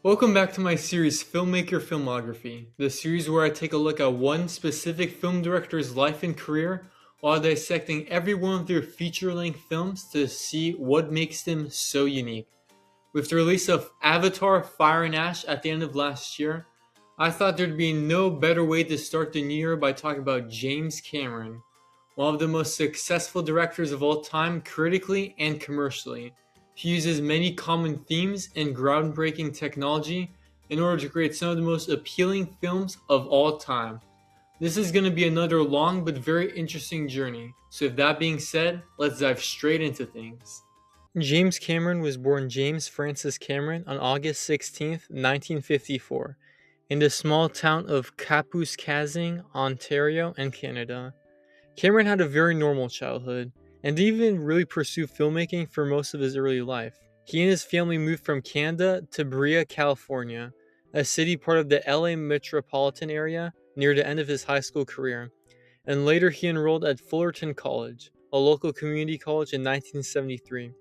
Welcome back to my series Filmmaker Filmography, the series where I take a look at one specific film director's life and career while dissecting every one of their feature-length films to see what makes them so unique. With the release of Avatar Fire and Ash at the end of last year, I thought there'd be no better way to start the new year by talking about James Cameron, one of the most successful directors of all time critically and commercially. He uses many common themes and groundbreaking technology in order to create some of the most appealing films of all time. This is going to be another long but very interesting journey. So, with that being said, let's dive straight into things. James Cameron was born James Francis Cameron on August 16th, 1954, in the small town of Kapuskasing, Ontario, and Canada. Cameron had a very normal childhood, and didn't even really pursue filmmaking for most of his early life. He and his family moved from Canada to Brea, California, a city part of the LA metropolitan area, near the end of his high school career, and later he enrolled at Fullerton College, a local community college in 1973,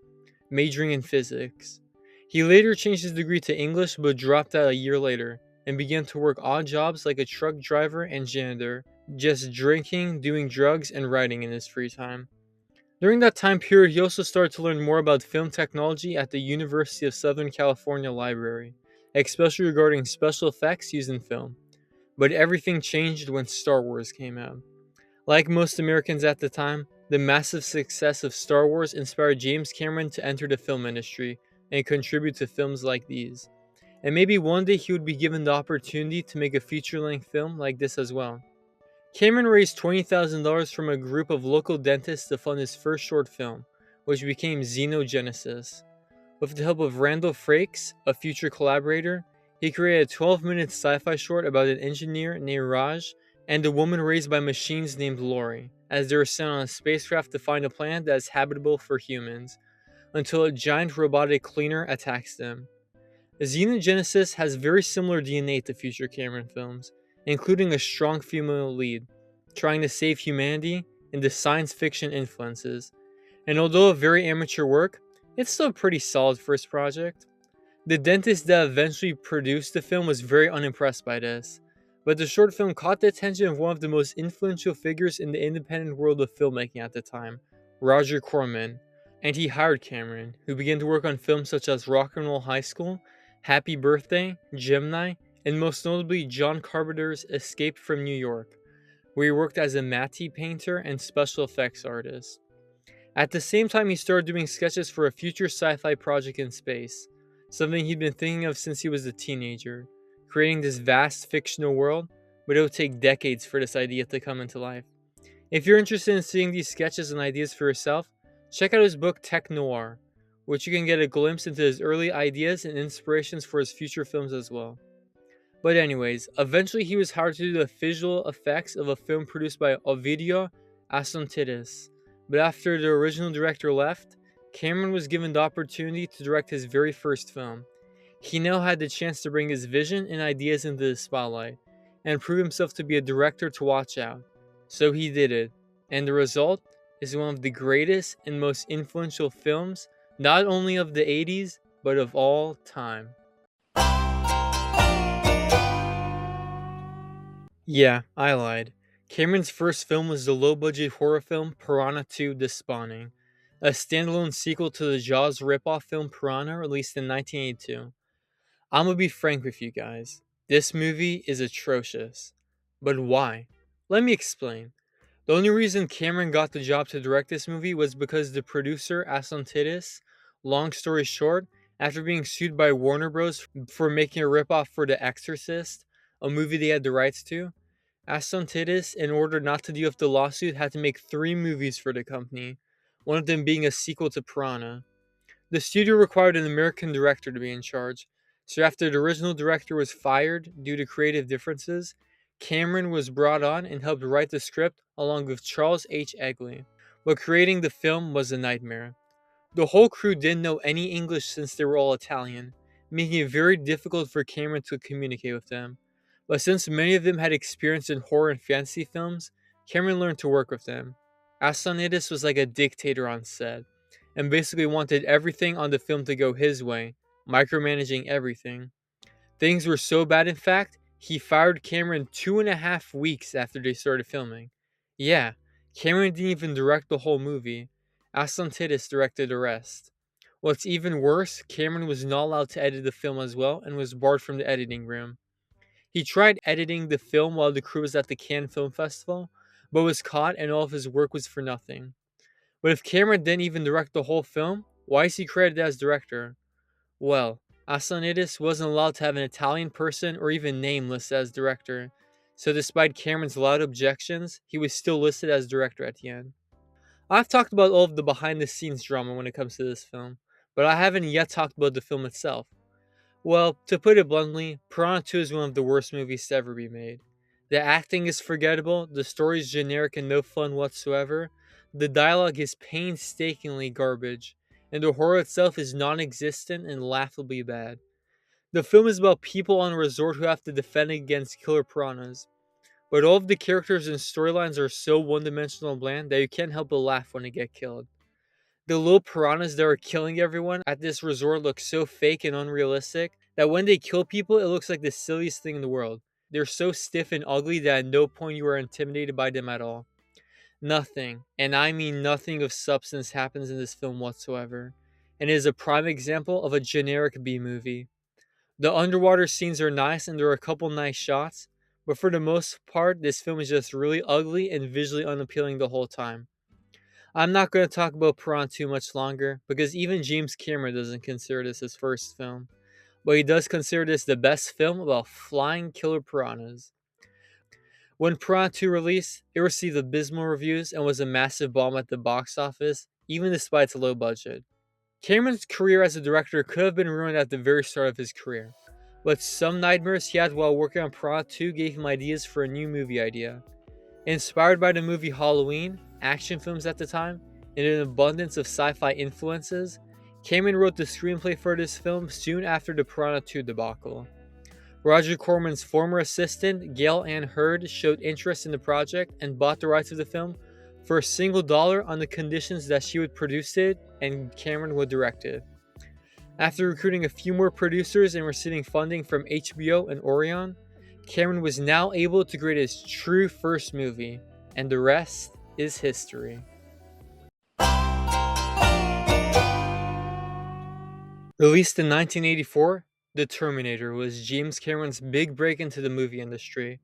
majoring in physics. He later changed his degree to English but dropped out a year later, and began to work odd jobs like a truck driver and janitor, just drinking, doing drugs, and writing in his free time. During that time period, he also started to learn more about film technology at the University of Southern California Library, especially regarding special effects used in film. But everything changed when Star Wars came out. Like most Americans at the time, the massive success of Star Wars inspired James Cameron to enter the film industry and contribute to films like these. And maybe one day he would be given the opportunity to make a feature-length film like this as well. Cameron raised $20,000 from a group of local dentists to fund his first short film, which became Xenogenesis. With the help of Randall Frakes, a future collaborator, he created a 12-minute sci-fi short about an engineer named Raj and a woman raised by machines named Lori, as they were sent on a spacecraft to find a planet that is habitable for humans, until a giant robotic cleaner attacks them. Xenogenesis has very similar DNA to future Cameron films, including a strong female lead, trying to save humanity in the science fiction influences, and although a very amateur work, it's still a pretty solid first project. The dentist that eventually produced the film was very unimpressed by this, but the short film caught the attention of one of the most influential figures in the independent world of filmmaking at the time, Roger Corman, and he hired Cameron, who began to work on films such as Rock and Roll High School, Happy Birthday, Gemini, and most notably John Carpenter's Escape from New York, where he worked as a matte painter and special effects artist. At the same time, he started doing sketches for a future sci-fi project in space, something he'd been thinking of since he was a teenager, creating this vast fictional world, but it would take decades for this idea to come into life. If you're interested in seeing these sketches and ideas for yourself, check out his book Tech Noir, which you can get a glimpse into his early ideas and inspirations for his future films as well. But anyways, eventually he was hired to do the visual effects of a film produced by Ovidio Asontitis. But after the original director left, Cameron was given the opportunity to direct his very first film. He now had the chance to bring his vision and ideas into the spotlight, and prove himself to be a director to watch out. So he did it, and the result is one of the greatest and most influential films, not only of the 80s, but of all time. Yeah, I lied. Cameron's first film was the low-budget horror film Piranha II: The Spawning, a standalone sequel to the Jaws ripoff film Piranha released in 1982. I'm gonna be frank with you guys. This movie is atrocious. But why? Let me explain. The only reason Cameron got the job to direct this movie was because the producer, Asantidis, long story short, after being sued by Warner Bros. For making a ripoff for The Exorcist, a movie they had the rights to, Asantidis, in order not to deal with the lawsuit, had to make 3 movies for the company, one of them being a sequel to Piranha. The studio required an American director to be in charge, so after the original director was fired due to creative differences, Cameron was brought on and helped write the script along with Charles H. Egley. But creating the film was a nightmare. The whole crew didn't know any English since they were all Italian, making it very difficult for Cameron to communicate with them. But since many of them had experience in horror and fantasy films, Cameron learned to work with them. Assanidis was like a dictator on set, and basically wanted everything on the film to go his way, micromanaging everything. Things were so bad, in fact, he fired Cameron 2.5 weeks after they started filming. Yeah, Cameron didn't even direct the whole movie. Aslan directed the rest. What's even worse, Cameron was not allowed to edit the film as well and was barred from the editing room. He tried editing the film while the crew was at the Cannes Film Festival, but was caught and all of his work was for nothing. But if Cameron didn't even direct the whole film, why is he credited as director? Well, Aslanidis wasn't allowed to have an Italian person or even name listed as director, so despite Cameron's loud objections, he was still listed as director at the end. I've talked about all of the behind the scenes drama when it comes to this film, but I haven't yet talked about the film itself. Well, to put it bluntly, Piranha 2 is one of the worst movies to ever be made. The acting is forgettable, the story is generic and no fun whatsoever, the dialogue is painstakingly garbage, and the horror itself is non existent and laughably bad. The film is about people on a resort who have to defend against killer piranhas, but all of the characters and storylines are so one dimensional and bland that you can't help but laugh when they get killed. The little piranhas that are killing everyone at this resort look so fake and unrealistic that when they kill people, it looks like the silliest thing in the world. They're so stiff and ugly that at no point you are intimidated by them at all. Nothing, and I mean nothing of substance happens in this film whatsoever, and it is a prime example of a generic B movie. The underwater scenes are nice and there are a couple nice shots, but for the most part, this film is just really ugly and visually unappealing the whole time. I'm not going to talk about Piranha too much longer because even James Cameron doesn't consider this his first film, but he does consider this the best film about flying killer piranhas. When Piranha 2 released, it received abysmal reviews and was a massive bomb at the box office, even despite its low budget. Cameron's career as a director could have been ruined at the very start of his career, but some nightmares he had while working on Piranha 2 gave him ideas for a new movie idea. Inspired by the movie Halloween, action films at the time, and an abundance of sci-fi influences, Cameron wrote the screenplay for this film soon after the Piranha 2 debacle. Roger Corman's former assistant, Gail Ann Hurd, showed interest in the project and bought the rights of the film for a single dollar on the conditions that she would produce it and Cameron would direct it. After recruiting a few more producers and receiving funding from HBO and Orion, Cameron was now able to create his true first movie, and the rest is history. Released in 1984, The Terminator was James Cameron's big break into the movie industry.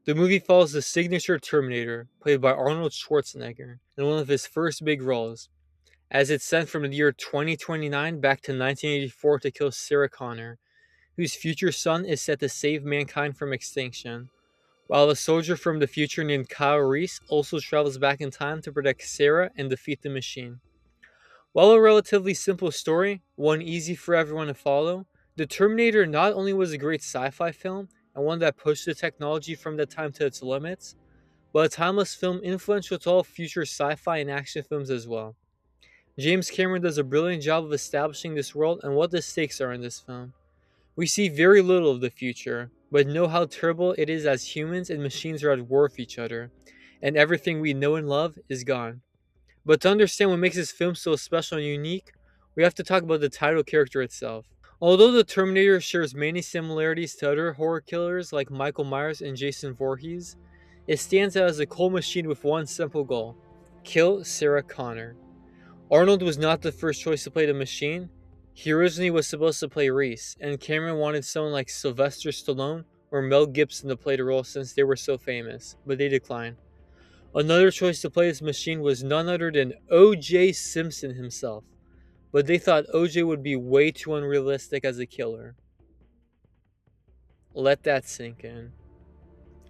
The movie follows the signature Terminator, played by Arnold Schwarzenegger, in one of his first big roles, as it's sent from the year 2029 back to 1984 to kill Sarah Connor, whose future son is set to save mankind from extinction, while a soldier from the future named Kyle Reese also travels back in time to protect Sarah and defeat the machine. While a relatively simple story, one easy for everyone to follow, The Terminator not only was a great sci-fi film and one that pushed the technology from that time to its limits, but a timeless film influential to all future sci-fi and action films as well. James Cameron does a brilliant job of establishing this world and what the stakes are in this film. We see very little of the future, but know how terrible it is as humans and machines are at war with each other, and everything we know and love is gone. But to understand what makes this film so special and unique, we have to talk about the title character itself. Although the Terminator shares many similarities to other horror killers like Michael Myers and Jason Voorhees, it stands out as a cold machine with one simple goal: kill Sarah Connor. Arnold was not the first choice to play the machine. He originally was supposed to play Reese, and Cameron wanted someone like Sylvester Stallone or Mel Gibson to play the role since they were so famous, but they declined. Another choice to play this machine was none other than O.J. Simpson himself, but they thought O.J. would be way too unrealistic as a killer. Let that sink in.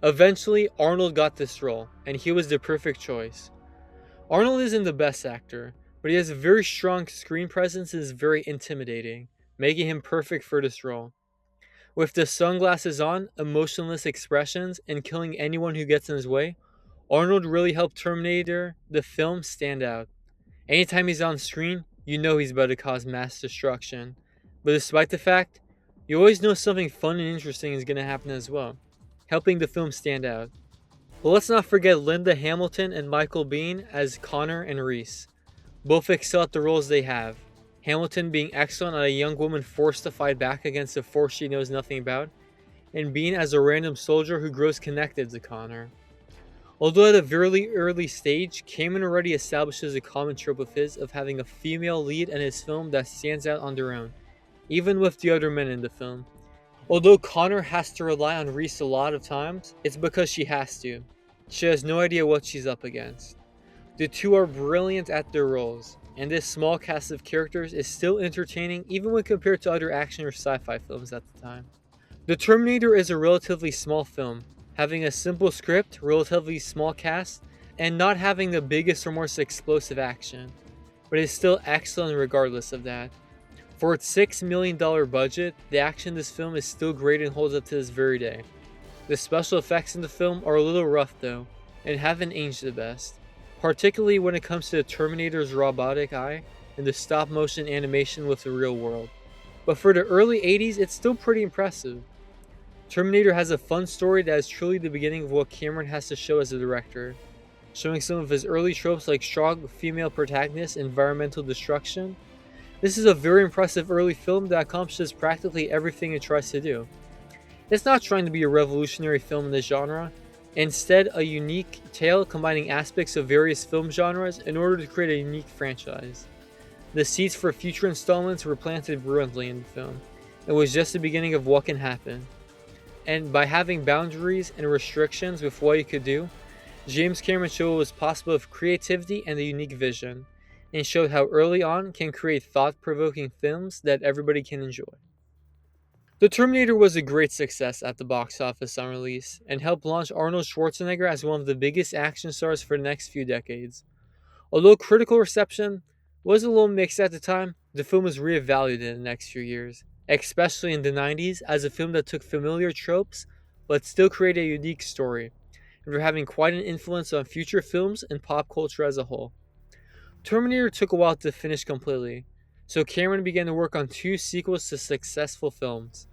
Eventually, Arnold got this role, and he was the perfect choice. Arnold isn't the best actor, but he has a very strong screen presence and is very intimidating, making him perfect for this role. With the sunglasses on, emotionless expressions, and killing anyone who gets in his way, Arnold really helped Terminator, the film, stand out. Anytime he's on screen, you know he's about to cause mass destruction. But despite the fact, you always know something fun and interesting is going to happen as well, helping the film stand out. But let's not forget Linda Hamilton and Michael Biehn as Connor and Reese. Both excel at the roles they have. Hamilton being excellent at a young woman forced to fight back against a force she knows nothing about, and Bean as a random soldier who grows connected to Connor. Although at a very early stage, Cameron already establishes a common trope of his of having a female lead in his film that stands out on their own, even with the other men in the film. Although Connor has to rely on Reese a lot of times, it's because she has to. She has no idea what she's up against. The two are brilliant at their roles, and this small cast of characters is still entertaining even when compared to other action or sci-fi films at the time. The Terminator is a relatively small film, having a simple script, relatively small cast, and not having the biggest or most explosive action, but is still excellent regardless of that. For its $6 million budget, the action in this film is still great and holds up to this very day. The special effects in the film are a little rough though, and haven't aged the best, particularly when it comes to the Terminator's robotic eye and the stop motion animation with the real world. But for the early 80s, it's still pretty impressive. Terminator has a fun story that is truly the beginning of what Cameron has to show as a director, showing some of his early tropes like strong female protagonists and environmental destruction. This is a very impressive early film that accomplishes practically everything it tries to do. It's not trying to be a revolutionary film in the genre, instead a unique tale combining aspects of various film genres in order to create a unique franchise. The seeds for future installments were planted brilliantly in the film. It was just the beginning of what can happen. And by having boundaries and restrictions with what you could do, James Cameron showed what was possible with creativity and a unique vision, and showed how early on can create thought-provoking films that everybody can enjoy. The Terminator was a great success at the box office on release, and helped launch Arnold Schwarzenegger as one of the biggest action stars for the next few decades. Although critical reception was a little mixed at the time, the film was reevaluated in the next few years, especially in the 90s, as a film that took familiar tropes but still created a unique story, and for having quite an influence on future films and pop culture as a whole. Terminator took a while to finish completely, so Cameron began to work on two sequels to successful films.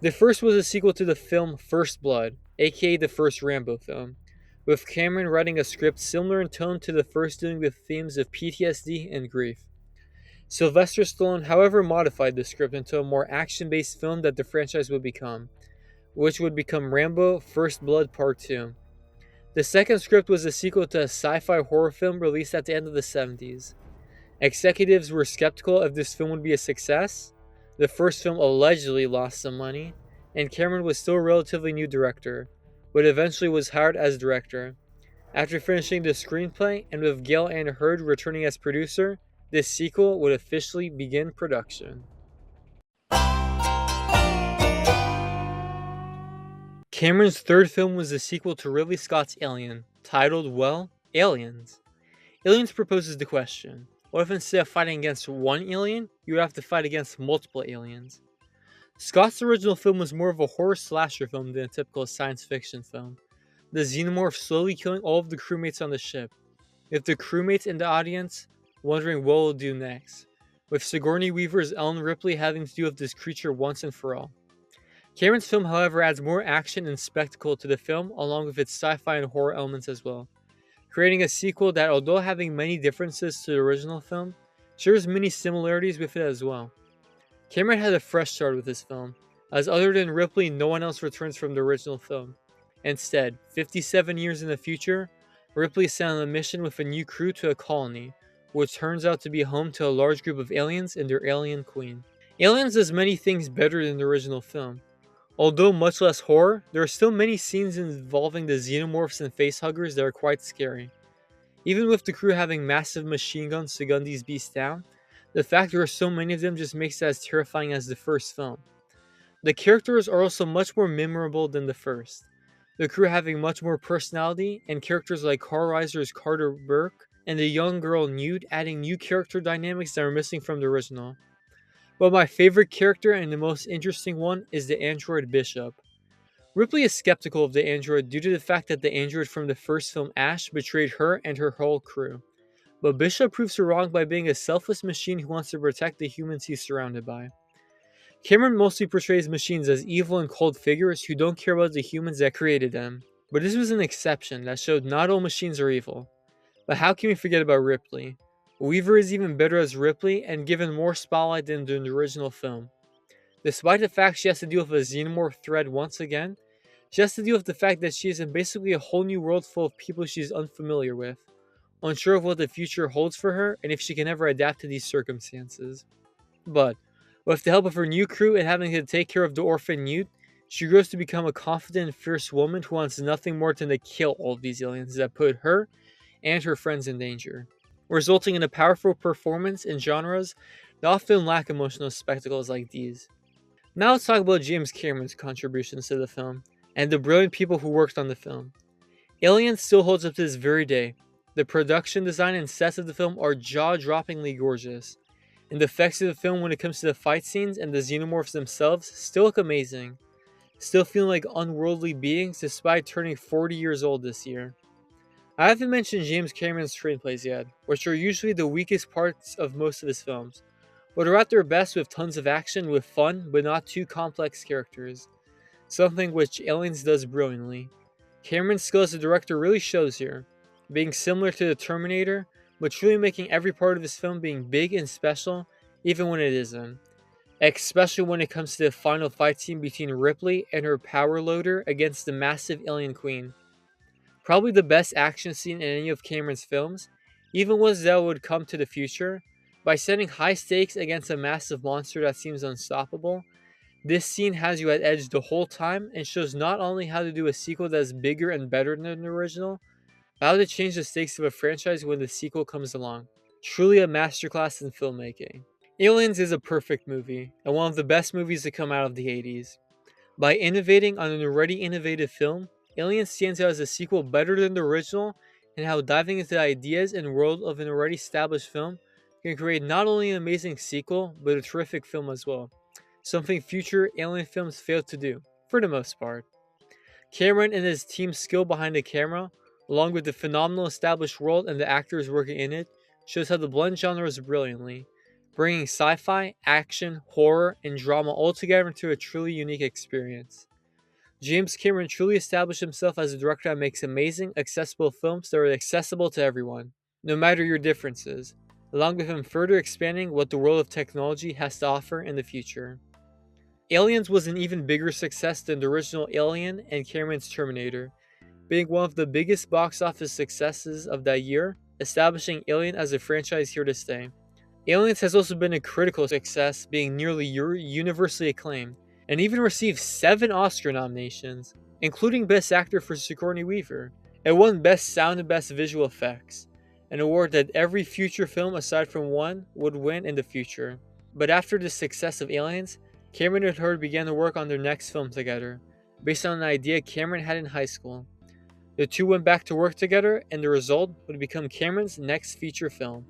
The first was a sequel to the film First Blood, aka the first Rambo film, with Cameron writing a script similar in tone to the first, dealing with themes of PTSD and grief. Sylvester Stallone, however, modified the script into a more action-based film that the franchise would become, which would become Rambo First Blood Part 2. The second script was a sequel to a sci-fi horror film released at the end of the 70s. Executives were skeptical if this film would be a success. The first film allegedly lost some money, and Cameron was still a relatively new director, but eventually was hired as director. After finishing the screenplay, and with Gale Ann Hurd returning as producer, this sequel would officially begin production. Cameron's third film was a sequel to Ridley Scott's Alien, titled, well, Aliens. Aliens proposes the question, what if instead of fighting against one alien, you would have to fight against multiple aliens? Scott's original film was more of a horror slasher film than a typical science fiction film, the xenomorph slowly killing all of the crewmates on the ship, with the crewmates in the audience wondering what will do next, with Sigourney Weaver's Ellen Ripley having to deal with this creature once and for all. Cameron's film, however, adds more action and spectacle to the film, along with its sci-fi and horror elements as well, creating a sequel that, although having many differences to the original film, shares many similarities with it as well. Cameron had a fresh start with this film, as other than Ripley, no one else returns from the original film. Instead, 57 years in the future, Ripley is sent on a mission with a new crew to a colony, which turns out to be home to a large group of aliens and their alien queen. Aliens does many things better than the original film. Although much less horror, there are still many scenes involving the xenomorphs and facehuggers that are quite scary. Even with the crew having massive machine guns to gun these beasts down, the fact there are so many of them just makes it as terrifying as the first film. The characters are also much more memorable than the first, the crew having much more personality, and characters like Carl Reiser's Carter Burke and the young girl Nude adding new character dynamics that are missing from the original. But my favorite character and the most interesting one is the android Bishop. Ripley is skeptical of the android due to the fact that the android from the first film Ash betrayed her and her whole crew. But Bishop proves her wrong by being a selfless machine who wants to protect the humans he's surrounded by. Cameron mostly portrays machines as evil and cold figures who don't care about the humans that created them. But this was an exception that showed not all machines are evil. But how can we forget about Ripley? Weaver is even better as Ripley and given more spotlight than in the original film. Despite the fact she has to deal with a xenomorph threat once again, she has to deal with the fact that she is in basically a whole new world full of people she's unfamiliar with, unsure of what the future holds for her and if she can ever adapt to these circumstances. But, with the help of her new crew and having to take care of the orphan Newt, she grows to become a confident and fierce woman who wants nothing more than to kill all of these aliens that put her and her friends in danger, resulting in a powerful performance in genres that often lack emotional spectacles like these. Now let's talk about James Cameron's contributions to the film, and the brilliant people who worked on the film. Alien still holds up to this very day. The production design and sets of the film are jaw-droppingly gorgeous, and the effects of the film when it comes to the fight scenes and the xenomorphs themselves still look amazing, still feeling like unworldly beings despite turning 40 years old this year. I haven't mentioned James Cameron's screenplays yet, which are usually the weakest parts of most of his films, but are at their best with tons of action with fun but not too complex characters, something which Aliens does brilliantly. Cameron's skill as a director really shows here, being similar to the Terminator, but truly making every part of his film being big and special, even when it isn't. Especially when it comes to the final fight scene between Ripley and her power loader against the massive alien queen. Probably the best action scene in any of Cameron's films, even ones that would come to the future. By setting high stakes against a massive monster that seems unstoppable, this scene has you at edge the whole time and shows not only how to do a sequel that is bigger and better than the original, but how to change the stakes of a franchise when the sequel comes along. Truly a masterclass in filmmaking. Aliens is a perfect movie, and one of the best movies to come out of the 80s. By innovating on an already innovative film, Aliens stands out as a sequel better than the original, and how diving into the ideas and world of an already established film can create not only an amazing sequel, but a terrific film as well. Something future Alien films failed to do, for the most part. Cameron and his team's skill behind the camera, along with the phenomenal established world and the actors working in it, shows how to blend genres brilliantly, bringing sci-fi, action, horror, and drama all together into a truly unique experience. James Cameron truly established himself as a director that makes amazing, accessible films that are accessible to everyone, no matter your differences, along with him further expanding what the world of technology has to offer in the future. Aliens was an even bigger success than the original Alien and Cameron's Terminator, being one of the biggest box office successes of that year, establishing Alien as a franchise here to stay. Aliens has also been a critical success, being nearly universally acclaimed, and even received 7 Oscar nominations, including Best Actor for Sigourney Weaver. It won Best Sound and Best Visual Effects, an award that every future film aside from one would win in the future. But after the success of Aliens, Cameron and her began to work on their next film together, based on an idea Cameron had in high school. The two went back to work together, and the result would become Cameron's next feature film.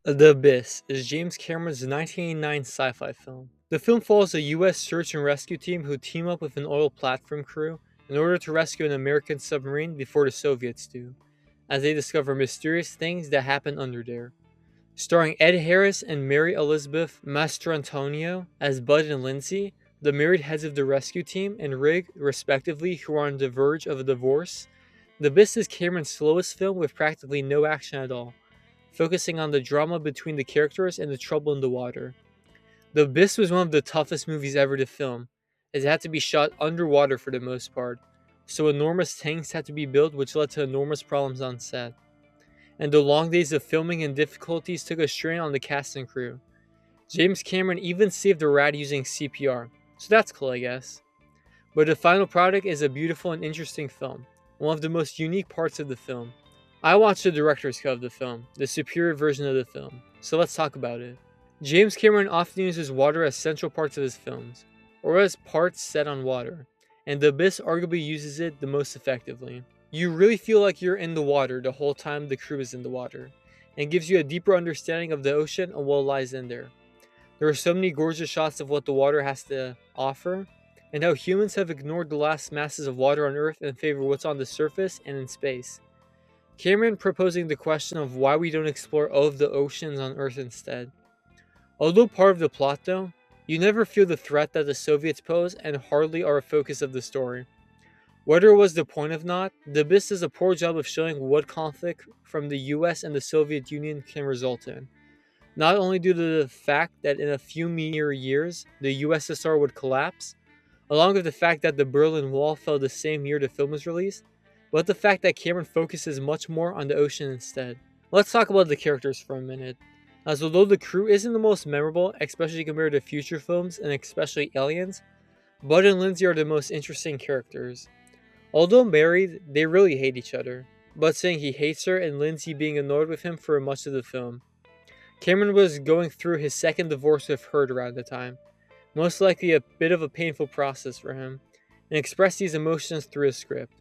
The Abyss is James Cameron's 1989 sci-fi film. The film follows a US search and rescue team who team up with an oil platform crew in order to rescue an American submarine before the Soviets do, as they discover mysterious things that happen under there. Starring Ed Harris and Mary Elizabeth Mastrantonio as Bud and Lindsay, the married heads of the rescue team, and Rig, respectively, who are on the verge of a divorce. The Abyss is Cameron's slowest film with practically no action at all, focusing on the drama between the characters and the trouble in the water. The Abyss was one of the toughest movies ever to film, as it had to be shot underwater for the most part, so enormous tanks had to be built which led to enormous problems on set. And the long days of filming and difficulties took a strain on the cast and crew. James Cameron even saved a rat using CPR, so that's cool I guess. But the final product is a beautiful and interesting film, one of the most unique parts of the film. I watched the director's cut of the film, the superior version of the film, so let's talk about it. James Cameron often uses water as central parts of his films, or as parts set on water, and The Abyss arguably uses it the most effectively. You really feel like you're in the water the whole time the crew is in the water, and gives you a deeper understanding of the ocean and what lies in there. There are so many gorgeous shots of what the water has to offer, and how humans have ignored the last masses of water on Earth in favor of what's on the surface and in space. Cameron proposing the question of why we don't explore all of the oceans on Earth instead. Although part of the plot though, you never feel the threat that the Soviets pose and hardly are a focus of the story. Whether it was the point of not, The Abyss does a poor job of showing what conflict from the US and the Soviet Union can result in. Not only due to the fact that in a few mere years, the USSR would collapse, along with the fact that the Berlin Wall fell the same year the film was released, but the fact that Cameron focuses much more on the ocean instead. Let's talk about the characters for a minute. As although the crew isn't the most memorable, especially compared to future films and especially Aliens, Bud and Lindsay are the most interesting characters. Although married, they really hate each other. Bud saying he hates her and Lindsay being annoyed with him for much of the film. Cameron was going through his second divorce with Heard around the time, most likely a bit of a painful process for him, and expressed these emotions through his script.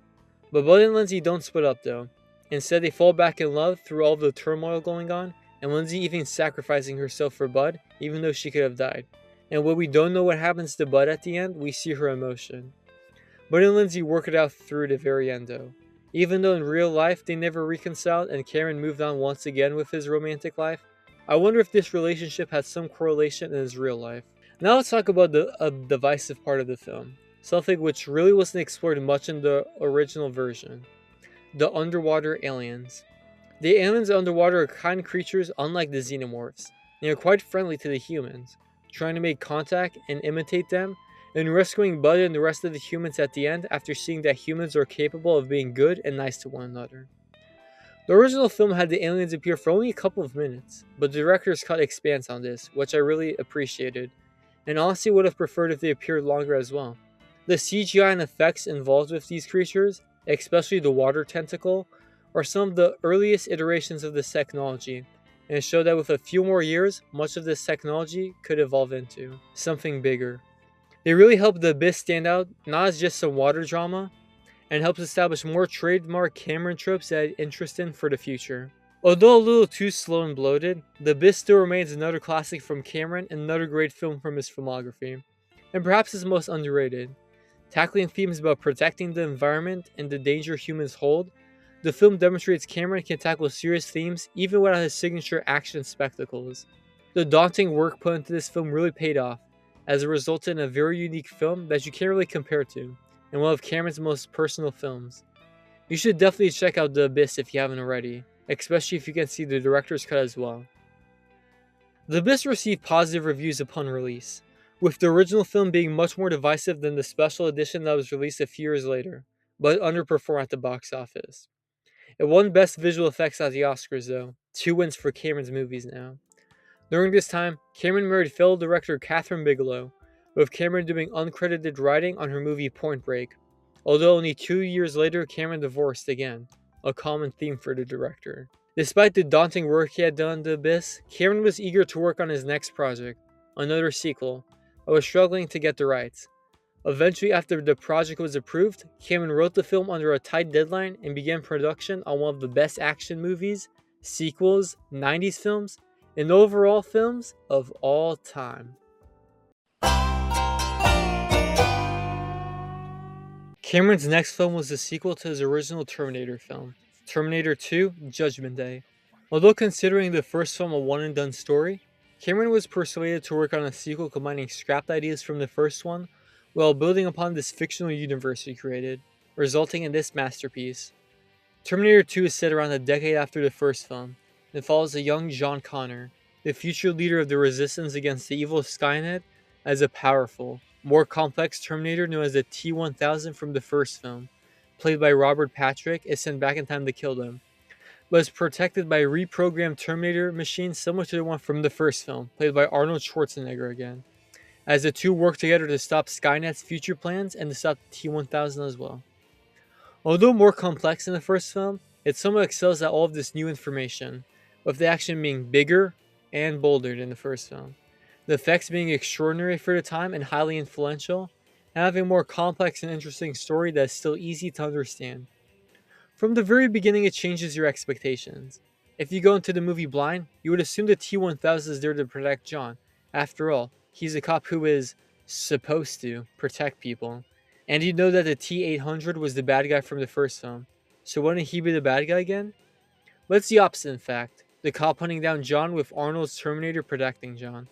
But Bud and Lindsay don't split up though. Instead, they fall back in love through all the turmoil going on, and Lindsay even sacrificing herself for Bud, even though she could have died. And when we don't know what happens to Bud at the end, we see her emotion. Bud and Lindsay work it out through the very end though. Even though in real life they never reconciled and Cameron moved on once again with his romantic life, I wonder if this relationship had some correlation in his real life. Now let's talk about the divisive part of the film, something which really wasn't explored much in the original version. The underwater aliens. The aliens underwater are kind creatures unlike the xenomorphs. They are quite friendly to the humans, trying to make contact and imitate them, and rescuing Bud and the rest of the humans at the end after seeing that humans are capable of being good and nice to one another. The original film had the aliens appear for only a couple of minutes, but the director's cut expands on this, which I really appreciated, and honestly would have preferred if they appeared longer as well. The CGI and effects involved with these creatures, especially the water tentacle, are some of the earliest iterations of this technology, and show that with a few more years, much of this technology could evolve into something bigger. They really helped The Abyss stand out, not as just some water drama, and helps establish more trademark Cameron tropes that I had interest in for the future. Although a little too slow and bloated, The Abyss still remains another classic from Cameron and another great film from his filmography, and perhaps his most underrated. Tackling themes about protecting the environment and the danger humans hold, the film demonstrates Cameron can tackle serious themes even without his signature action spectacles. The daunting work put into this film really paid off, as it resulted in a very unique film that you can't really compare to, and one of Cameron's most personal films. You should definitely check out The Abyss if you haven't already, especially if you can see the director's cut as well. The Abyss received positive reviews upon release, with the original film being much more divisive than the special edition that was released a few years later, but underperformed at the box office. It won Best Visual Effects at the Oscars though, 2 wins for Cameron's movies now. During this time, Cameron married fellow director Catherine Bigelow, with Cameron doing uncredited writing on her movie Point Break, although only 2 years later Cameron divorced again, a common theme for the director. Despite the daunting work he had done on The Abyss, Cameron was eager to work on his next project, another sequel, but was struggling to get the rights. Eventually, after the project was approved, Cameron wrote the film under a tight deadline and began production on one of the best action movies, sequels, 90s films, and overall films of all time. Cameron's next film was the sequel to his original Terminator film, Terminator II: Judgment Day. Although considering the first film a one-and-done story, Cameron was persuaded to work on a sequel combining scrapped ideas from the first one while building upon this fictional universe he created, resulting in this masterpiece. Terminator 2 is set around a decade after the first film, and follows a young John Connor, the future leader of the resistance against the evil Skynet, as a powerful, more complex Terminator known as the T-1000 from the first film, played by Robert Patrick, is sent back in time to kill them, but is protected by a reprogrammed Terminator machine similar to the one from the first film, played by Arnold Schwarzenegger again, as the two work together to stop Skynet's future plans and to stop the T-1000 as well. Although more complex in the first film, it somewhat excels at all of this new information, with the action being bigger and bolder than the first film, the effects being extraordinary for the time and highly influential, and having a more complex and interesting story that is still easy to understand. From the very beginning, it changes your expectations. If you go into the movie blind, you would assume the T-1000 is there to protect John. After all, he's a cop who is supposed to protect people. And you know that the T-800 was the bad guy from the first film. So wouldn't he be the bad guy again? But it's the opposite in fact. The cop hunting down John with Arnold's Terminator protecting John.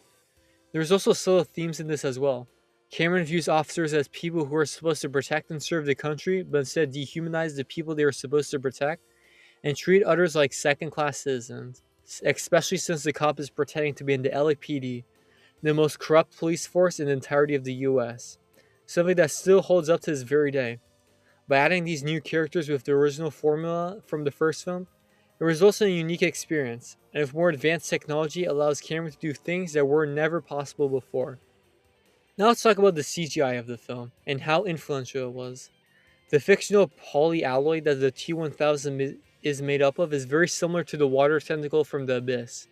There's also subtle themes in this as well. Cameron views officers as people who are supposed to protect and serve the country, but instead dehumanize the people they are supposed to protect and treat others like second-class citizens, especially since the cop is pretending to be in the LAPD, the most corrupt police force in the entirety of the US, something that still holds up to this very day. By adding these new characters with the original formula from the first film, it results in a unique experience, and with more advanced technology allows Cameron to do things that were never possible before. Now let's talk about the CGI of the film, and how influential it was. The fictional polyalloy that the T-1000 is made up of is very similar to the water tentacle from The Abyss.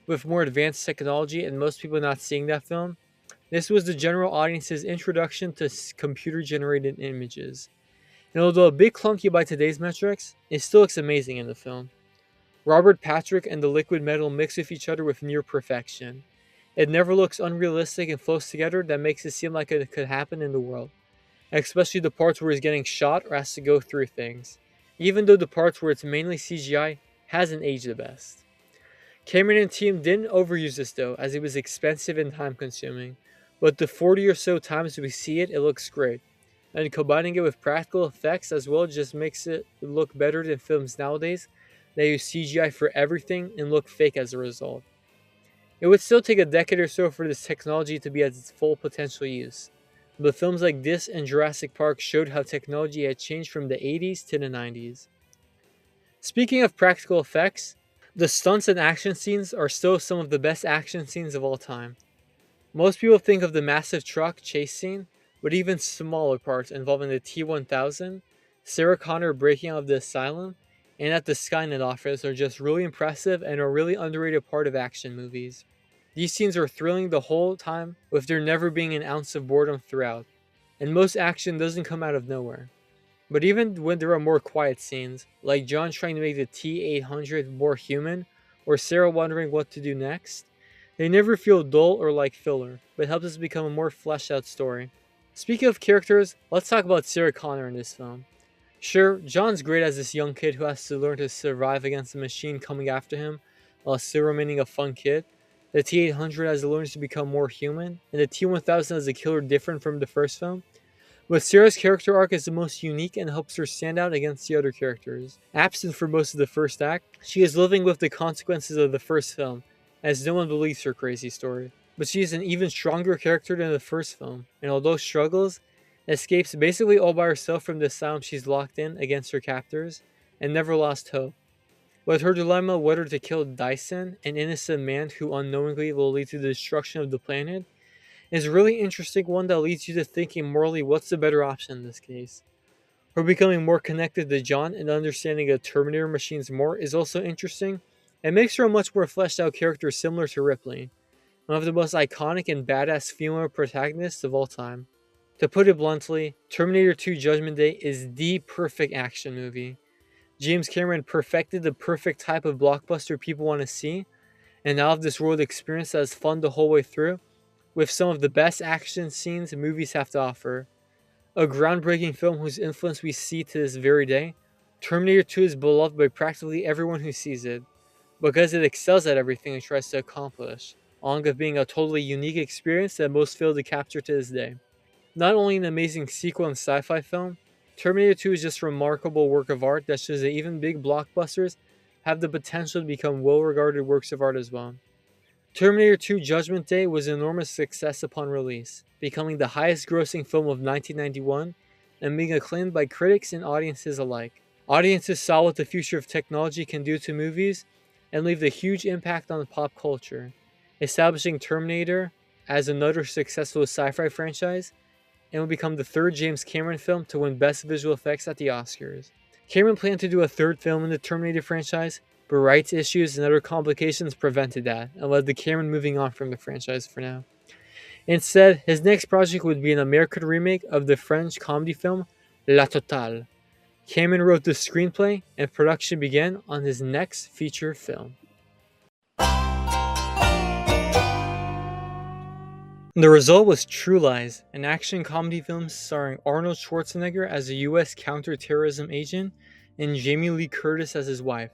With more advanced technology and most people not seeing that film, this was the general audience's introduction to computer-generated images. And although a bit clunky by today's metrics, it still looks amazing in the film. Robert Patrick and the liquid metal mix with each other with near perfection. It never looks unrealistic and flows together that makes it seem like it could happen in the world, especially the parts where he's getting shot or has to go through things, even though the parts where it's mainly CGI hasn't aged the best. Cameron and team didn't overuse this though, as it was expensive and time consuming, but the 40 or so times we see it, it looks great. And combining it with practical effects as well just makes it look better than films nowadays that use CGI for everything and look fake as a result. It would still take a decade or so for this technology to be at its full potential use, but films like this and Jurassic Park showed how technology had changed from the 80s to the 90s. Speaking of practical effects, the stunts and action scenes are still some of the best action scenes of all time. Most people think of the massive truck chase scene, but even smaller parts involving the T-1000, Sarah Connor breaking out of the asylum, and at the Skynet office are just really impressive and are a really underrated part of action movies. These scenes are thrilling the whole time, with there never being an ounce of boredom throughout, and most action doesn't come out of nowhere. But even when there are more quiet scenes, like John trying to make the T-800 more human, or Sarah wondering what to do next, they never feel dull or like filler, but helps us become a more fleshed out story. Speaking of characters, let's talk about Sarah Connor in this film. Sure, John's great as this young kid who has to learn to survive against a machine coming after him, while still remaining a fun kid. The T-800 as it learns to become more human, and the T-1000 as a killer different from the first film. But Sarah's character arc is the most unique and helps her stand out against the other characters. Absent for most of the first act, she is living with the consequences of the first film, as no one believes her crazy story. But she is an even stronger character than the first film, and although struggles, escapes basically all by herself from the asylum she's locked in against her captors, and never lost hope. With her dilemma whether to kill Dyson, an innocent man who unknowingly will lead to the destruction of the planet, is a really interesting one that leads you to thinking morally what's the better option in this case. Her becoming more connected to John and understanding of Terminator machines more is also interesting, and makes her a much more fleshed out character similar to Ripley, one of the most iconic and badass female protagonists of all time. To put it bluntly, Terminator 2 Judgment Day is the perfect action movie. James Cameron perfected the perfect type of blockbuster people want to see, and out of this world experience that is fun the whole way through, with some of the best action scenes movies have to offer. A groundbreaking film whose influence we see to this very day, Terminator 2 is beloved by practically everyone who sees it, because it excels at everything it tries to accomplish, along with being a totally unique experience that most fail to capture to this day. Not only an amazing sequel and sci-fi film, Terminator 2 is just a remarkable work of art that shows that even big blockbusters have the potential to become well-regarded works of art as well. Terminator 2 Judgment Day was an enormous success upon release, becoming the highest-grossing film of 1991 and being acclaimed by critics and audiences alike. Audiences saw what the future of technology can do to movies and leave a huge impact on pop culture, establishing Terminator as another successful sci-fi franchise and will become the third James Cameron film to win Best Visual Effects at the Oscars. Cameron planned to do a third film in the Terminator franchise, but rights issues and other complications prevented that and led to Cameron moving on from the franchise for now. Instead, his next project would be an American remake of the French comedy film La Totale. Cameron wrote the screenplay and production began on his next feature film. The result was True Lies, an action comedy film starring Arnold Schwarzenegger as a U.S. counterterrorism agent and Jamie Lee Curtis as his wife,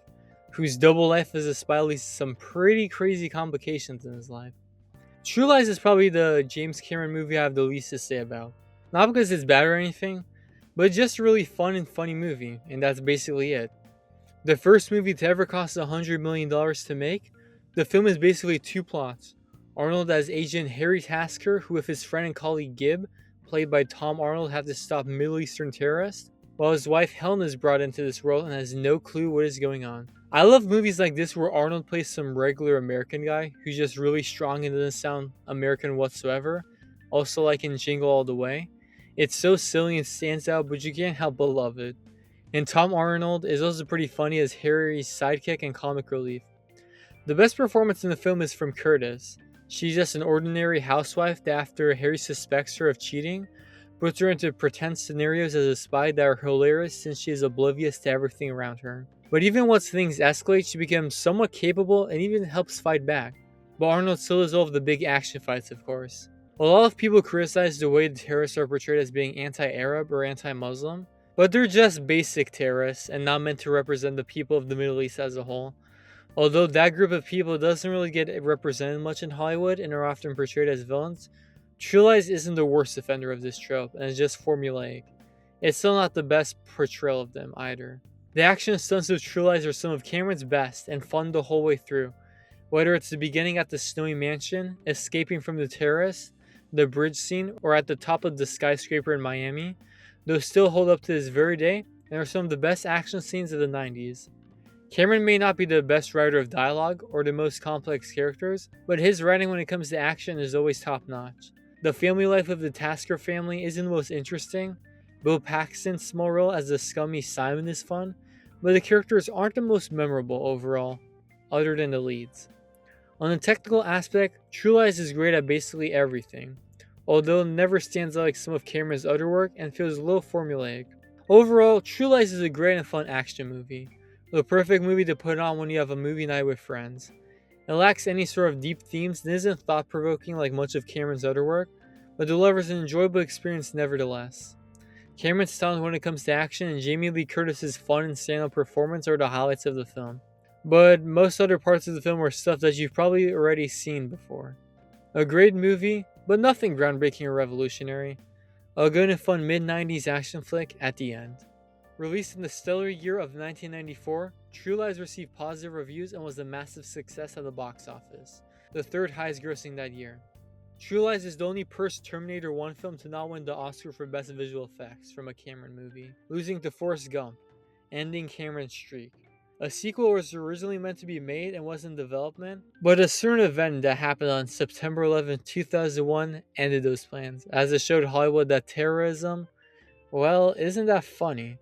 whose double life as a spy leads to some pretty crazy complications in his life. True Lies is probably the James Cameron movie I have the least to say about. Not because it's bad or anything, but it's just a really fun and funny movie, and that's basically it. The first movie to ever cost $100 million to make, the film is basically two plots. Arnold as agent Harry Tasker, who with his friend and colleague Gib, played by Tom Arnold, have to stop Middle Eastern terrorists, while his wife Helen is brought into this world and has no clue what is going on. I love movies like this where Arnold plays some regular American guy who's just really strong and doesn't sound American whatsoever, also like in Jingle All the Way. It's so silly and stands out, but you can't help but love it. And Tom Arnold is also pretty funny as Harry's sidekick and comic relief. The best performance in the film is from Curtis. She's just an ordinary housewife that after Harry suspects her of cheating, puts her into pretend scenarios as a spy that are hilarious since she is oblivious to everything around her. But even once things escalate, she becomes somewhat capable and even helps fight back. But Arnold still does all of the big action fights, of course. A lot of people criticize the way the terrorists are portrayed as being anti-Arab or anti-Muslim, but they're just basic terrorists and not meant to represent the people of the Middle East as a whole. Although that group of people doesn't really get represented much in Hollywood and are often portrayed as villains, True Lies isn't the worst offender of this trope and is just formulaic. It's still not the best portrayal of them either. The action stunts of True Lies are some of Cameron's best and fun the whole way through. Whether it's the beginning at the snowy mansion, escaping from the terrorists, the bridge scene, or at the top of the skyscraper in Miami, those still hold up to this very day and are some of the best action scenes of the 90s. Cameron may not be the best writer of dialogue or the most complex characters, but his writing when it comes to action is always top notch. The family life of the Tasker family isn't the most interesting. Bill Paxton's small role as the scummy Simon is fun, but the characters aren't the most memorable overall, other than the leads. On the technical aspect, True Lies is great at basically everything, although it never stands out like some of Cameron's other work and feels a little formulaic. Overall, True Lies is a great and fun action movie. The perfect movie to put on when you have a movie night with friends. It lacks any sort of deep themes and isn't thought-provoking like much of Cameron's other work, but delivers an enjoyable experience nevertheless. Cameron's talent when it comes to action and Jamie Lee Curtis's fun and stand-up performance are the highlights of the film. But most other parts of the film are stuff that you've probably already seen before. A great movie, but nothing groundbreaking or revolutionary. A good and fun mid-90s action flick at the end. Released in the stellar year of 1994, True Lies received positive reviews and was a massive success at the box office, the third highest grossing that year. True Lies is the only Terminator 1 film to not win the Oscar for Best Visual Effects from a Cameron movie, losing to Forrest Gump, ending Cameron's streak. A sequel was originally meant to be made and was in development, but a certain event that happened on September 11, 2001 ended those plans, as it showed Hollywood that terrorism, well, isn't that funny?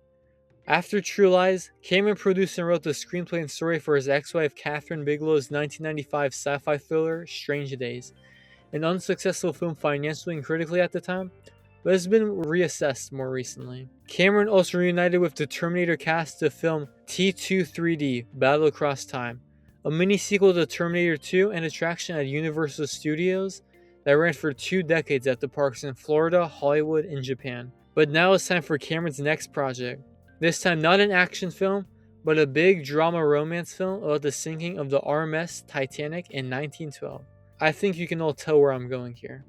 After True Lies, Cameron produced and wrote the screenplay and story for his ex-wife Catherine Bigelow's 1995 sci-fi thriller Strange Days, an unsuccessful film financially and critically at the time, but has been reassessed more recently. Cameron also reunited with the Terminator cast to film T2 3D Battle Across Time, a mini-sequel to Terminator 2 and attraction at Universal Studios that ran for 2 decades at the parks in Florida, Hollywood, and Japan. But now it's time for Cameron's next project. This time not an action film, but a big drama romance film about the sinking of the RMS Titanic in 1912. I think you can all tell where I'm going here.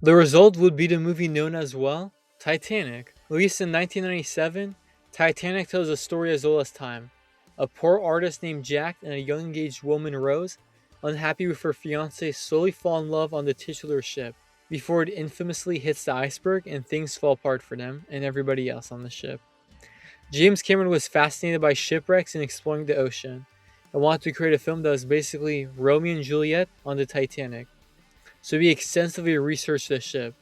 The result would be the movie known as, well, Titanic. Released in 1997, Titanic tells a story as old as time. A poor artist named Jack and a young engaged woman Rose, unhappy with her fiancé, slowly fall in love on the titular ship, before it infamously hits the iceberg and things fall apart for them and everybody else on the ship. James Cameron was fascinated by shipwrecks and exploring the ocean, and wanted to create a film that was basically Romeo and Juliet on the Titanic. So he extensively researched the ship.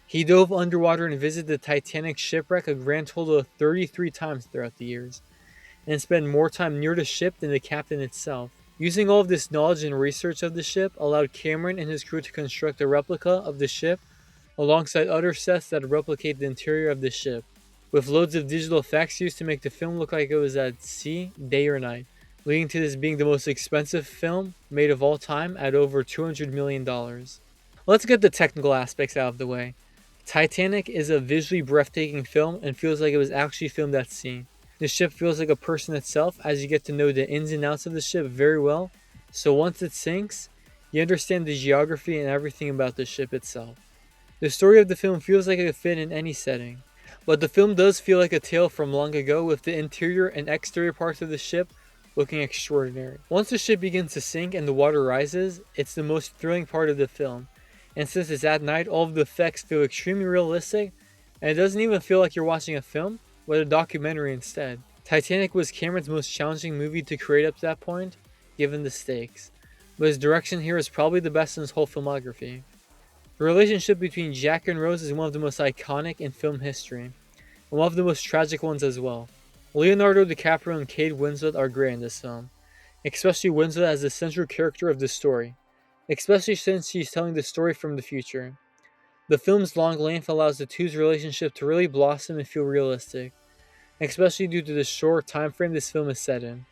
He dove underwater and visited the Titanic shipwreck a grand total of 33 times throughout the years, and spent more time near the ship than the captain itself. Using all of this knowledge and research of the ship allowed Cameron and his crew to construct a replica of the ship alongside other sets that replicate the interior of the ship, with loads of digital effects used to make the film look like it was at sea day or night, leading to this being the most expensive film made of all time at over $200 million. Let's get the technical aspects out of the way. Titanic is a visually breathtaking film and feels like it was actually filmed at sea. The ship feels like a person itself as you get to know the ins and outs of the ship very well, so once it sinks, you understand the geography and everything about the ship itself. The story of the film feels like it could fit in any setting, but the film does feel like a tale from long ago with the interior and exterior parts of the ship looking extraordinary. Once the ship begins to sink and the water rises, it's the most thrilling part of the film, and since it's at night, all of the effects feel extremely realistic, and it doesn't even feel like you're watching a film, but a documentary instead. Titanic was Cameron's most challenging movie to create up to that point, given the stakes, but his direction here is probably the best in his whole filmography. The relationship between Jack and Rose is one of the most iconic in film history, and one of the most tragic ones as well. Leonardo DiCaprio and Kate Winslet are great in this film, especially Winslet as the central character of the story, especially since she's telling the story from the future. The film's long length allows the two's relationship to really blossom and feel realistic, especially due to the short time frame this film is set in.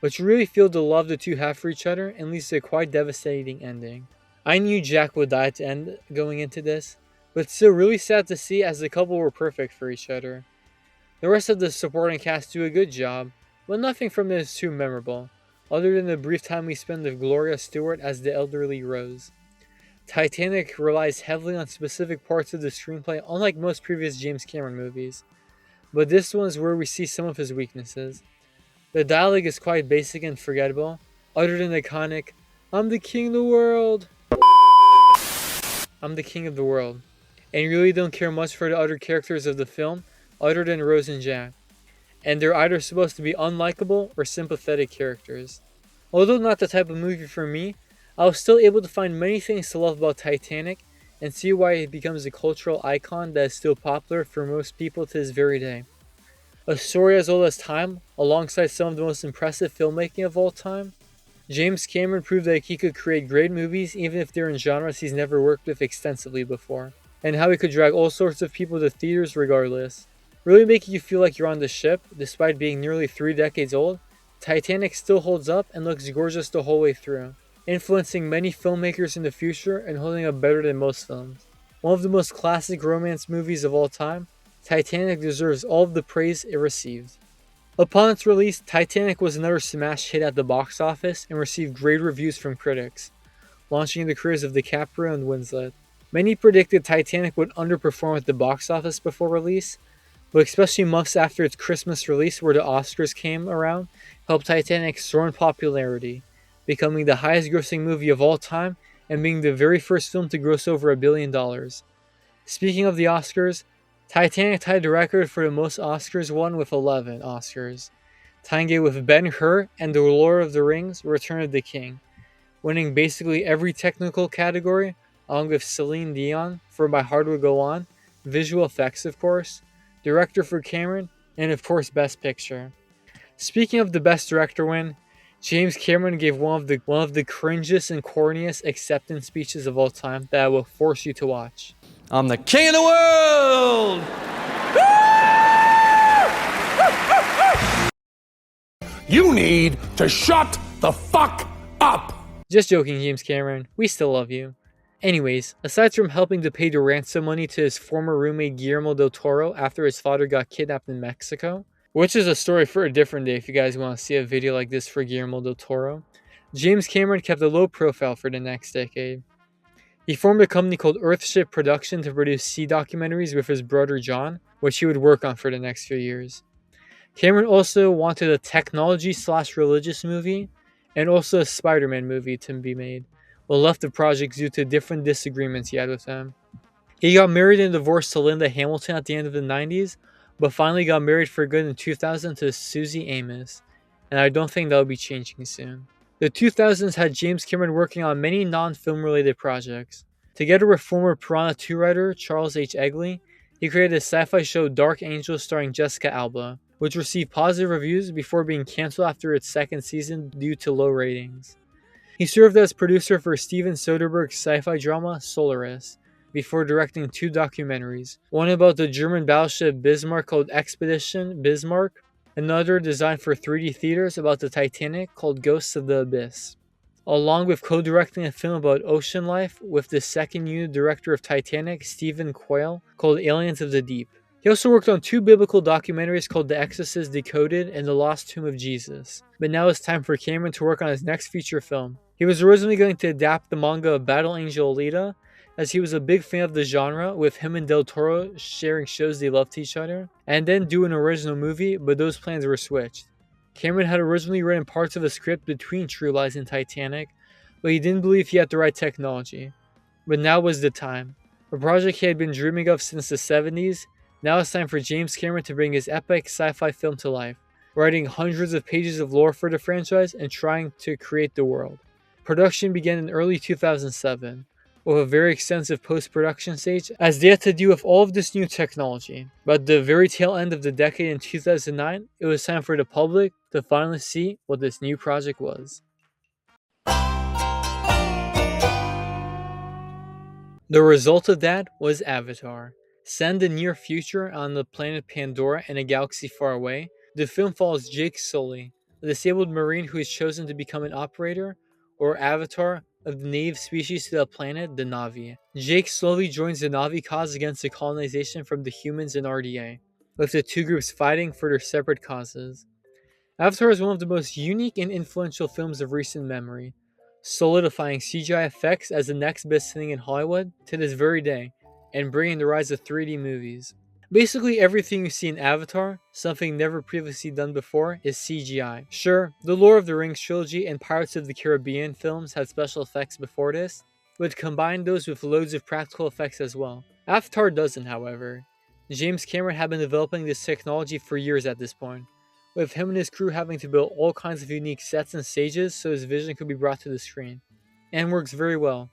But you really feel the love the two have for each other and leads to a quite devastating ending. I knew Jack would die at the end going into this, but it's still really sad to see as the couple were perfect for each other. The rest of the supporting cast do a good job, but nothing from this is too memorable, other than the brief time we spend with Gloria Stewart as the elderly Rose. Titanic relies heavily on specific parts of the screenplay, unlike most previous James Cameron movies, but this one is where we see some of his weaknesses. The dialogue is quite basic and forgettable, other than the iconic, "I'm the king of the world." I'm the king of the world. And you really don't care much for the other characters of the film, other than Rose and Jack. And they're either supposed to be unlikable or sympathetic characters. Although not the type of movie for me, I was still able to find many things to love about Titanic and see why it becomes a cultural icon that is still popular for most people to this very day. A story as old as time, alongside some of the most impressive filmmaking of all time, James Cameron proved that he could create great movies even if they're in genres he's never worked with extensively before, and how he could drag all sorts of people to theaters regardless. Really making you feel like you're on the ship, despite being nearly 3 decades old, Titanic still holds up and looks gorgeous the whole way through, influencing many filmmakers in the future and holding up better than most films. One of the most classic romance movies of all time, Titanic deserves all of the praise it received. Upon its release, Titanic was another smash hit at the box office and received great reviews from critics, launching the careers of DiCaprio and Winslet. Many predicted Titanic would underperform at the box office before release, but especially months after its Christmas release where the Oscars came around, helped Titanic soar in popularity, becoming the highest grossing movie of all time and being the very first film to gross over $1 billion. Speaking of the Oscars, Titanic tied the record for the most Oscars won with 11 Oscars, tying it with Ben-Hur and The Lord of the Rings: Return of the King, winning basically every technical category, along with Celine Dion for My Heart Will Go On, visual effects of course, director for Cameron, and of course Best Picture. Speaking of the Best Director win, James Cameron gave one of the cringiest and corniest acceptance speeches of all time that I will force you to watch. I'm the king of the world! You need to shut the fuck up! Just joking, James Cameron. We still love you. Anyways, aside from helping to pay the ransom money to his former roommate Guillermo del Toro after his father got kidnapped in Mexico, which is a story for a different day if you guys want to see a video like this for Guillermo del Toro, James Cameron kept a low profile for the next decade. He formed a company called Earthship Production to produce sea documentaries with his brother John, which he would work on for the next few years. Cameron also wanted a technology/religious movie and also a Spider-Man movie to be made, but left the project due to different disagreements he had with them. He got married and divorced to Linda Hamilton at the end of the 90s, but finally got married for good in 2000 to Susie Amos, and I don't think that will be changing soon. The 2000s had James Cameron working on many non-film related projects. Together with former Piranha II writer Charles H. Egley, he created a sci-fi show Dark Angels starring Jessica Alba, which received positive reviews before being cancelled after its second season due to low ratings. He served as producer for Steven Soderbergh's sci-fi drama Solaris, before directing 2 documentaries, one about the German battleship Bismarck called Expedition Bismarck, another designed for 3D theaters about the Titanic called Ghosts of the Abyss, along with co-directing a film about ocean life with the second unit director of Titanic, Stephen Quayle, called Aliens of the Deep. He also worked on 2 biblical documentaries called The Exorcist Decoded and The Lost Tomb of Jesus. But now it's time for Cameron to work on his next feature film. He was originally going to adapt the manga of Battle Angel Alita, as he was a big fan of the genre, with him and Del Toro sharing shows they loved each other, and then do an original movie, but those plans were switched. Cameron had originally written parts of a script between True Lies and Titanic, but he didn't believe he had the right technology. But now was the time. A project he had been dreaming of since the 70s, now it's time for James Cameron to bring his epic sci-fi film to life, writing hundreds of pages of lore for the franchise and trying to create the world. Production began in early 2007, with a very extensive post-production stage, as they had to deal with all of this new technology. But at the very tail end of the decade in 2009, it was time for the public to finally see what this new project was. The result of that was Avatar. Set in the near future on the planet Pandora in a galaxy far away, the film follows Jake Sully, a disabled marine who is chosen to become an operator, or avatar, of the native species to the planet, the Na'vi. Jake slowly joins the Na'vi cause against the colonization from the humans and RDA, with the 2 groups fighting for their separate causes. Avatar is one of the most unique and influential films of recent memory, solidifying CGI effects as the next best thing in Hollywood to this very day, and bringing the rise of 3D movies. Basically everything you see in Avatar, something never previously done before, is CGI. Sure, the Lord of the Rings trilogy and Pirates of the Caribbean films had special effects before this, but combine those with loads of practical effects as well. Avatar doesn't, however. James Cameron had been developing this technology for years at this point, with him and his crew having to build all kinds of unique sets and stages so his vision could be brought to the screen. And works very well.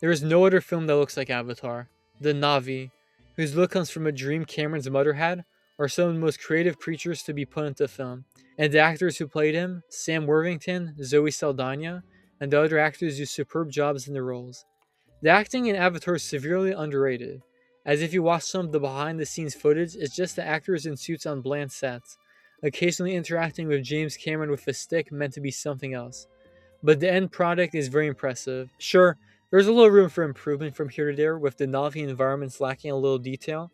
There is no other film that looks like Avatar. The Na'vi, whose look comes from a dream Cameron's mother had, are some of the most creative creatures to be put into film. And the actors who played him, Sam Worthington, Zoe Saldana, and the other actors do superb jobs in their roles. The acting in Avatar is severely underrated, as if you watch some of the behind-the-scenes footage, it's just the actors in suits on bland sets, occasionally interacting with James Cameron with a stick meant to be something else. But the end product is very impressive. Sure, there's a little room for improvement from here to there, with the Na'vi environments lacking a little detail,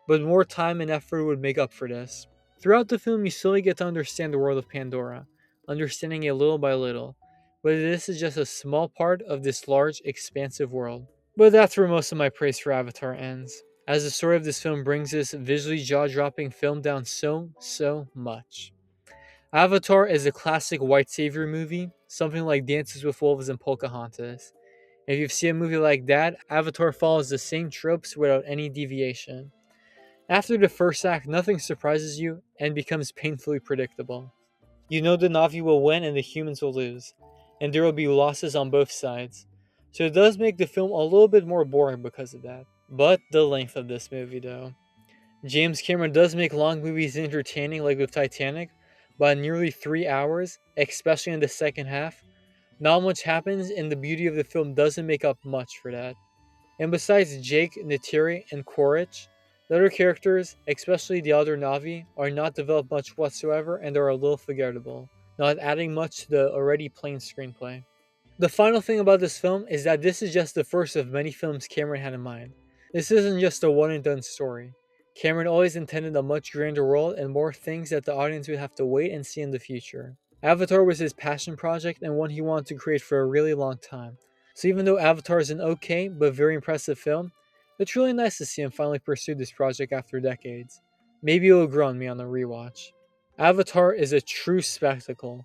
but more time and effort would make up for this. Throughout the film, you slowly get to understand the world of Pandora, understanding it little by little, but this is just a small part of this large, expansive world. But that's where most of my praise for Avatar ends, as the story of this film brings this visually jaw-dropping film down so much. Avatar is a classic white savior movie, something like Dances with Wolves and Pocahontas. If you've seen a movie like that, Avatar follows the same tropes without any deviation. After the first act, nothing surprises you and becomes painfully predictable. You know the Na'vi will win and the humans will lose, and there will be losses on both sides. So it does make the film a little bit more boring because of that. But the length of this movie though. James Cameron does make long movies entertaining like with Titanic, but nearly 3 hours, especially in the second half, not much happens and the beauty of the film doesn't make up much for that. And besides Jake, Neytiri, and Quaritch, the other characters, especially the other Na'vi, are not developed much whatsoever and are a little forgettable, not adding much to the already plain screenplay. The final thing about this film is that this is just the first of many films Cameron had in mind. This isn't just a one and done story. Cameron always intended a much grander world and more things that the audience would have to wait and see in the future. Avatar was his passion project and one he wanted to create for a really long time. So even though Avatar is an okay but very impressive film, it's really nice to see him finally pursue this project after decades. Maybe it will grow on me on a rewatch. Avatar is a true spectacle.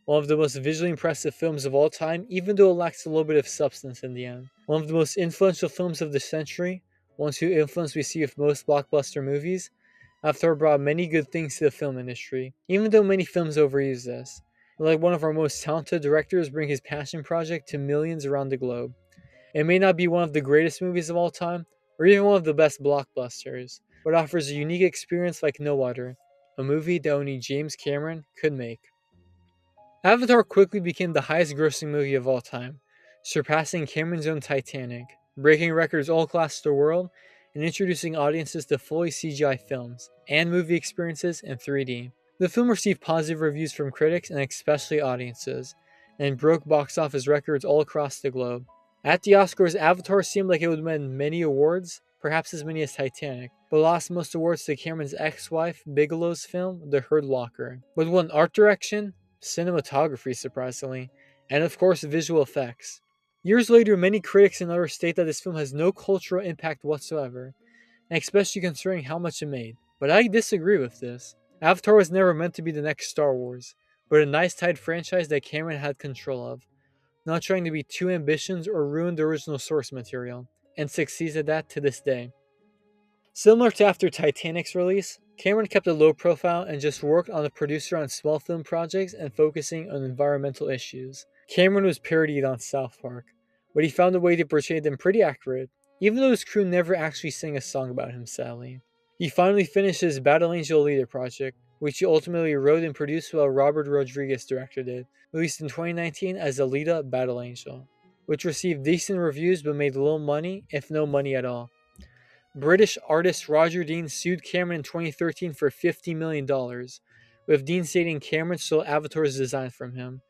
One of the most visually impressive films of all time, even though it lacks a little bit of substance in the end. One of the most influential films of the century, ones whose influence we see with most blockbuster movies, Avatar brought many good things to the film industry, even though many films overuse this. Like one of our most talented directors bring his passion project to millions around the globe. It may not be one of the greatest movies of all time, or even one of the best blockbusters, but offers a unique experience like no other, a movie that only James Cameron could make. Avatar quickly became the highest grossing movie of all time, surpassing Cameron's own Titanic, breaking records all across the world, and introducing audiences to fully CGI films and movie experiences in 3D. The film received positive reviews from critics and especially audiences, and broke box office records all across the globe. At the Oscars, Avatar seemed like it would win many awards, perhaps as many as Titanic, but lost most awards to Cameron's ex-wife Bigelow's film, The Hurt Locker. But won art direction, cinematography surprisingly, and of course visual effects. Years later, many critics and others state that this film has no cultural impact whatsoever, and especially considering how much it made. But I disagree with this. Avatar was never meant to be the next Star Wars, but a nice tight franchise that Cameron had control of, not trying to be too ambitious or ruin the original source material, and succeeds at that to this day. Similar to after Titanic's release, Cameron kept a low profile and just worked on a producer on small film projects and focusing on environmental issues. Cameron was parodied on South Park, but he found a way to portray them pretty accurate, even though his crew never actually sang a song about him, sadly. He finally finished his Battle Angel Alita project, which he ultimately wrote and produced while Robert Rodriguez directed it, released in 2019 as Alita Battle Angel, which received decent reviews but made little money, if no money at all. British artist Roger Dean sued Cameron in 2013 for $50 million, with Dean stating Cameron stole Avatar's design from him,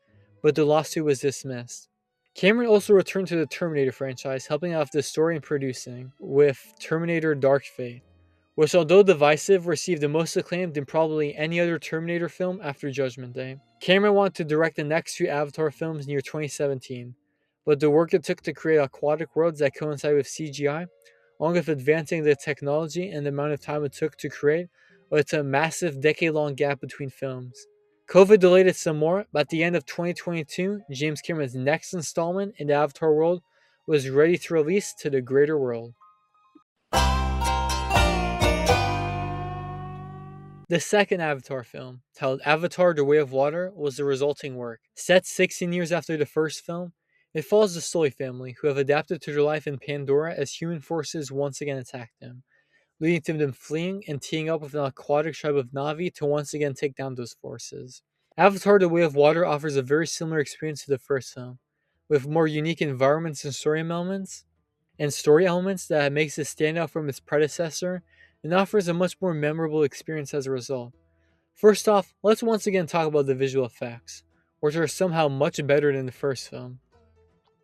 but the lawsuit was dismissed. Cameron also returned to the Terminator franchise, helping out with the story and producing, with Terminator Dark Fate, which although divisive, received the most acclaim than probably any other Terminator film after Judgment Day. Cameron wanted to direct the next few Avatar films near 2017, but the work it took to create aquatic worlds that coincide with CGI, along with advancing the technology and the amount of time it took to create, led to a massive decade-long gap between films. COVID delayed it some more, but at the end of 2022, James Cameron's next installment in the Avatar world was ready to release to the greater world. The second Avatar film, titled Avatar: The Way of Water, was the resulting work. Set 16 years after the first film, it follows the Sully family, who have adapted to their life in Pandora as human forces once again attack them, leading to them fleeing and teaming up with an aquatic tribe of Na'vi to once again take down those forces. Avatar: The Way of Water offers a very similar experience to the first film, with more unique environments and story elements that makes it stand out from its predecessor and offers a much more memorable experience as a result. First off, let's once again talk about the visual effects, which are somehow much better than the first film.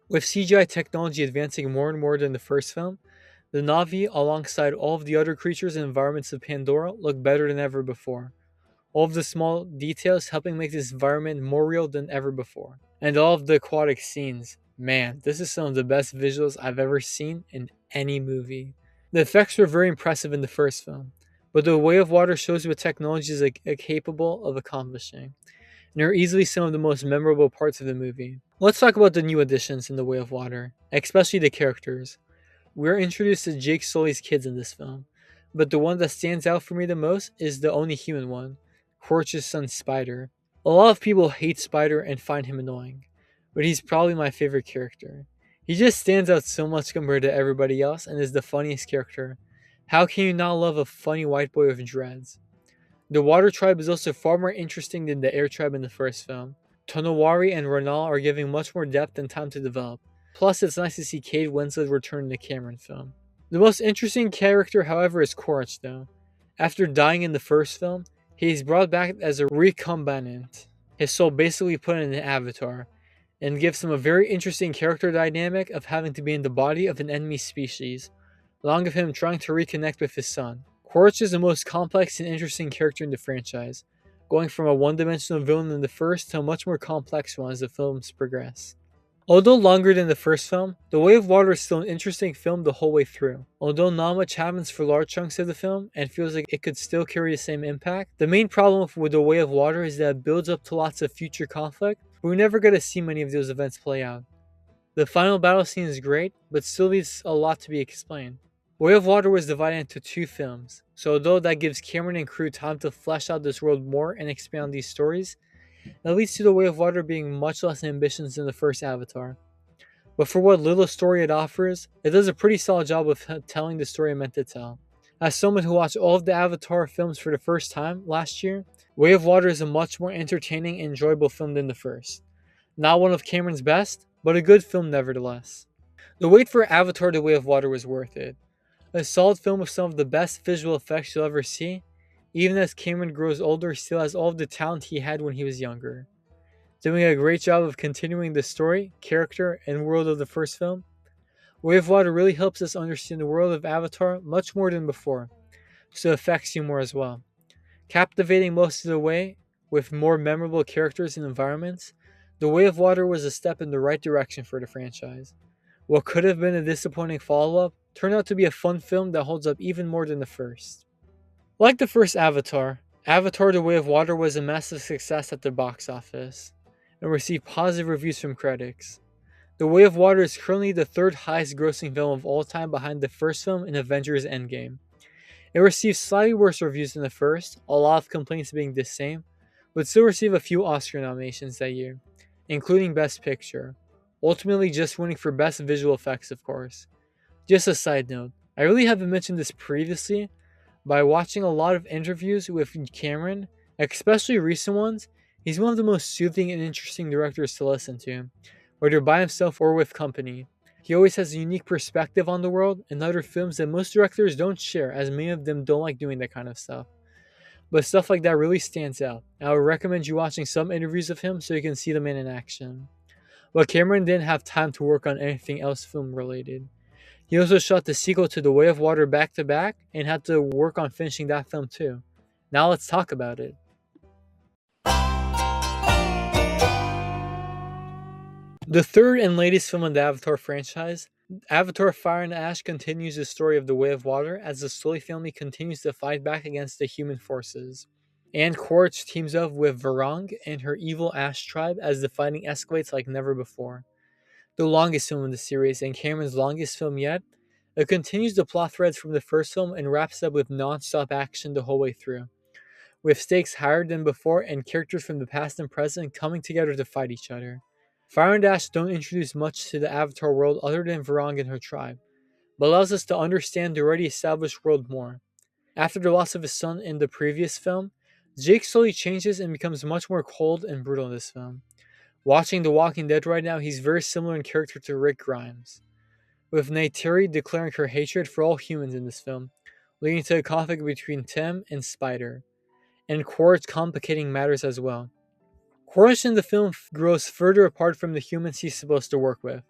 With CGI technology advancing more and more than the first film, the Na'vi, alongside all of the other creatures and environments of Pandora, look better than ever before. All of the small details helping make this environment more real than ever before. And all of the aquatic scenes. Man, this is some of the best visuals I've ever seen in any movie. The effects were very impressive in the first film, but The Way of Water shows what technology is capable of accomplishing, and are easily some of the most memorable parts of the movie. Let's talk about the new additions in The Way of Water, especially the characters. We're introduced to Jake Sully's kids in this film, but the one that stands out for me the most is the only human one, Quaritch's son Spider. A lot of people hate Spider and find him annoying, but he's probably my favorite character. He just stands out so much compared to everybody else and is the funniest character. How can you not love a funny white boy with dreads? The Water Tribe is also far more interesting than the Air Tribe in the first film. Tonowari and Ranal are giving much more depth and time to develop. Plus, it's nice to see Kate Winslet return in the Cameron film. The most interesting character, however, is Quaritch though. After dying in the first film, he is brought back as a recombinant, his soul basically put in an avatar, and gives him a very interesting character dynamic of having to be in the body of an enemy species, along with him trying to reconnect with his son. Quaritch is the most complex and interesting character in the franchise, going from a one-dimensional villain in the first to a much more complex one as the films progress. Although longer than the first film, The Way of Water is still an interesting film the whole way through. Although not much happens for large chunks of the film, and feels like it could still carry the same impact, the main problem with The Way of Water is that it builds up to lots of future conflict, but we never get to see many of those events play out. The final battle scene is great, but still leaves a lot to be explained. Way of Water was divided into 2 films, so although that gives Cameron and crew time to flesh out this world more and expand on these stories, that leads to The Way of Water being much less ambitious than the first Avatar. But for what little story it offers, it does a pretty solid job of telling the story it meant to tell. As someone who watched all of the Avatar films for the first time last year, Way of Water is a much more entertaining and enjoyable film than the first. Not one of Cameron's best, but a good film nevertheless. The wait for Avatar: The Way of Water was worth it. A solid film with some of the best visual effects you'll ever see. Even as Cameron grows older, he still has all of the talent he had when he was younger. Doing a great job of continuing the story, character, and world of the first film. Way of Water really helps us understand the world of Avatar much more than before, so it affects you more as well. Captivating most of the way, with more memorable characters and environments, The Way of Water was a step in the right direction for the franchise. What could have been a disappointing follow-up turned out to be a fun film that holds up even more than the first. Like the first Avatar, Avatar The Way of Water was a massive success at the box office and received positive reviews from critics. The Way of Water is currently the third highest grossing film of all time behind the first film in Avengers Endgame. It received slightly worse reviews than the first, a lot of complaints being the same, but still received a few Oscar nominations that year, including Best Picture, ultimately just winning for Best Visual Effects, of course. Just a side note, I really haven't mentioned this previously, by watching a lot of interviews with Cameron, especially recent ones, he's one of the most soothing and interesting directors to listen to, whether by himself or with company. He always has a unique perspective on the world and other films that most directors don't share, as many of them don't like doing that kind of stuff. But stuff like that really stands out. I would recommend you watching some interviews of him so you can see the man in action. But Cameron didn't have time to work on anything else film related. He also shot the sequel to The Way of Water back to back and had to work on finishing that film too. Now let's talk about it. The third and latest film in the Avatar franchise, Avatar Fire and Ash, continues the story of The Way of Water as the Sully family continues to fight back against the human forces. And Korch teams up with Varang and her evil Ash tribe as the fighting escalates like never before. The longest film in the series and Cameron's longest film yet, it continues the plot threads from the first film and wraps up with non-stop action the whole way through, with stakes higher than before and characters from the past and present coming together to fight each other. Fire and Ash don't introduce much to the Avatar world other than Varang and her tribe, but allows us to understand the already established world more. After the loss of his son in the previous film, Jake slowly changes and becomes much more cold and brutal in this film. Watching The Walking Dead right now, he's very similar in character to Rick Grimes, with Neytiri declaring her hatred for all humans in this film, leading to a conflict between Tim and Spider, and Quaritch complicating matters as well. Quaritch in the film grows further apart from the humans he's supposed to work with,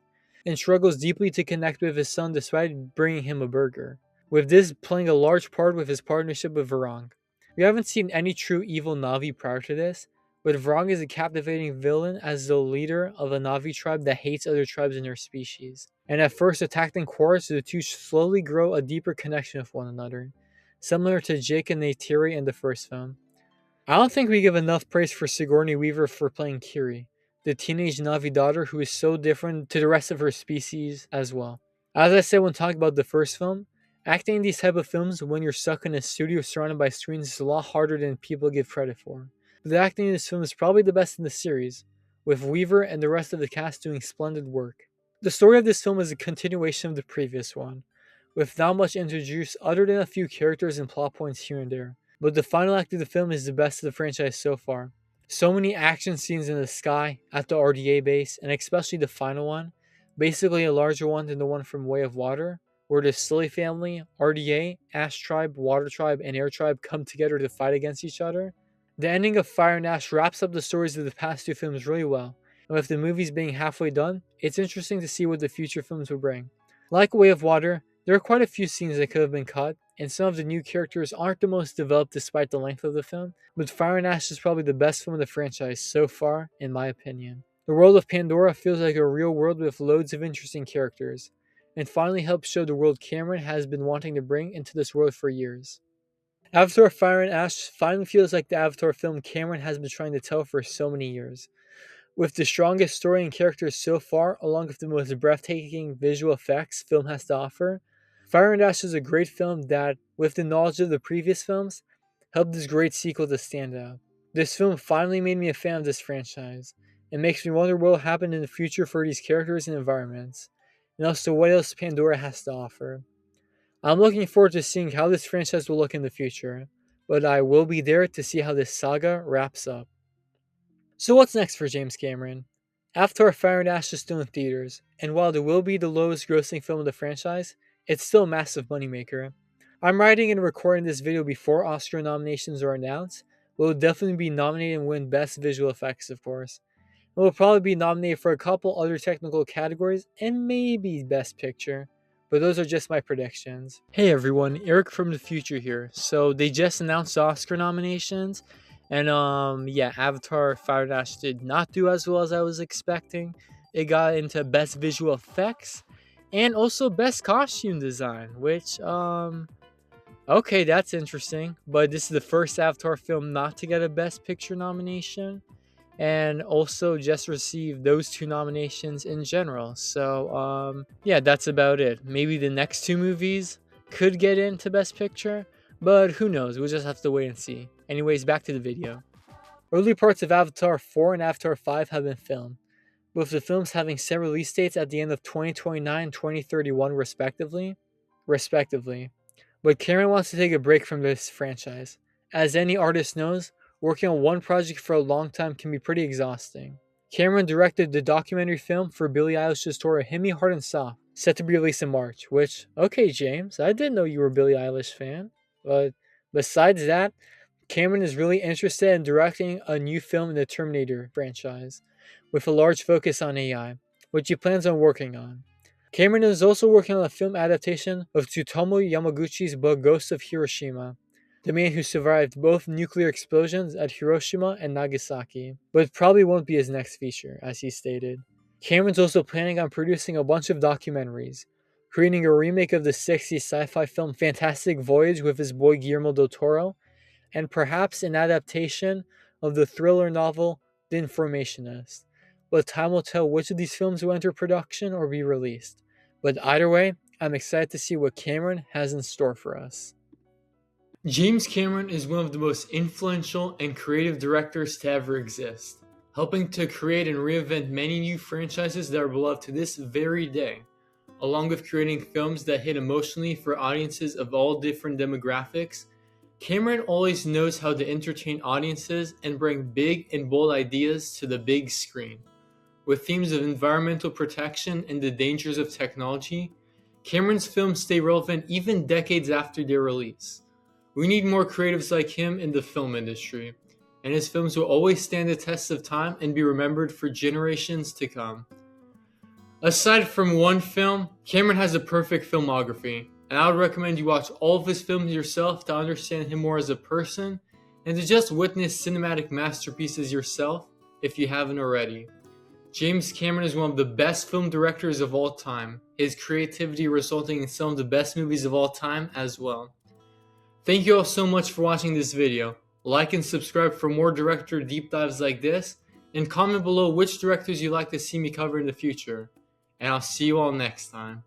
and struggles deeply to connect with his son despite bringing him a burger, with this playing a large part with his partnership with Varang. We haven't seen any true evil Na'vi prior to this, but Varang is a captivating villain as the leader of a Na'vi tribe that hates other tribes in their species. And at first attacking Quaritch, the two slowly grow a deeper connection with one another, similar to Jake and Neytiri in the first film. I don't think we give enough praise for Sigourney Weaver for playing Kiri, the teenage Na'vi daughter who is so different to the rest of her species as well. As I said when talking about the first film, acting in these type of films when you're stuck in a studio surrounded by screens is a lot harder than people give credit for. But the acting in this film is probably the best in the series, with Weaver and the rest of the cast doing splendid work. The story of this film is a continuation of the previous one, with not much introduced other than a few characters and plot points here and there. But the final act of the film is the best of the franchise so far. So many action scenes in the sky, at the RDA base, and especially the final one, basically a larger one than the one from Way of Water, where the Sully family, RDA, Ash Tribe, Water Tribe, and Air Tribe come together to fight against each other. The ending of Fire and Ash wraps up the stories of the past two films really well, and with the movies being halfway done, it's interesting to see what the future films will bring. Like Way of Water, there are quite a few scenes that could have been cut, and some of the new characters aren't the most developed despite the length of the film, but Fire and Ash is probably the best film of the franchise so far, in my opinion. The world of Pandora feels like a real world with loads of interesting characters, and finally helps show the world Cameron has been wanting to bring into this world for years. Avatar Fire and Ash finally feels like the Avatar film Cameron has been trying to tell for so many years. With the strongest story and characters so far, along with the most breathtaking visual effects film has to offer, Fire and Ash is a great film that, with the knowledge of the previous films, helped this great sequel to stand out. This film finally made me a fan of this franchise. It makes me wonder what will happen in the future for these characters and environments, and also what else Pandora has to offer. I'm looking forward to seeing how this franchise will look in the future, but I will be there to see how this saga wraps up. So what's next for James Cameron? Avatar Fire and Ash is still in theaters, and while it will be the lowest grossing film of the franchise, it's still a massive moneymaker. I'm writing and recording this video before Oscar nominations are announced, but will definitely be nominated and win Best Visual Effects, of course. It will probably be nominated for a couple other technical categories and maybe Best Picture. But those are just my predictions. Hey everyone, Eric from the future here. So they just announced the Oscar nominations. And yeah, Avatar Fire and Ash did not do as well as I was expecting. It got into Best Visual Effects and also Best Costume Design, which okay, that's interesting. But this is the first Avatar film not to get a Best Picture nomination, and also just received those two nominations in general. So yeah, that's about it. Maybe the next two movies could get into Best Picture, but who knows? We'll just have to wait and see. Anyways, back to the video. Early parts of Avatar 4 and Avatar 5 have been filmed, with the films having set release dates at the end of 2029 and 2031 respectively. But Cameron wants to take a break from this franchise. As any artist knows, working on one project for a long time can be pretty exhausting. Cameron directed the documentary film for Billie Eilish's tour Hit Me Hard and Soft, set to be released in March, which, okay James, I didn't know you were a Billie Eilish fan. But besides that, Cameron is really interested in directing a new film in the Terminator franchise, with a large focus on AI, which he plans on working on. Cameron is also working on a film adaptation of Tsutomu Yamaguchi's book Ghost of Hiroshima, the man who survived both nuclear explosions at Hiroshima and Nagasaki, but it probably won't be his next feature, as he stated. Cameron's also planning on producing a bunch of documentaries, creating a remake of the 60s sci-fi film Fantastic Voyage with his boy Guillermo del Toro, and perhaps an adaptation of the thriller novel The Informationist. But time will tell which of these films will enter production or be released. But either way, I'm excited to see what Cameron has in store for us. James Cameron is one of the most influential and creative directors to ever exist, helping to create and reinvent many new franchises that are beloved to this very day, along with creating films that hit emotionally for audiences of all different demographics. Cameron always knows how to entertain audiences and bring big and bold ideas to the big screen. With themes of environmental protection and the dangers of technology, Cameron's films stay relevant even decades after their release. We need more creatives like him in the film industry, and his films will always stand the test of time and be remembered for generations to come. Aside from one film, Cameron has a perfect filmography, and I would recommend you watch all of his films yourself to understand him more as a person, and to just witness cinematic masterpieces yourself if you haven't already. James Cameron is one of the best film directors of all time, his creativity resulting in some of the best movies of all time as well. Thank you all so much for watching this video. Like and subscribe for more director deep dives like this, and comment below which directors you'd like to see me cover in the future. And I'll see you all next time.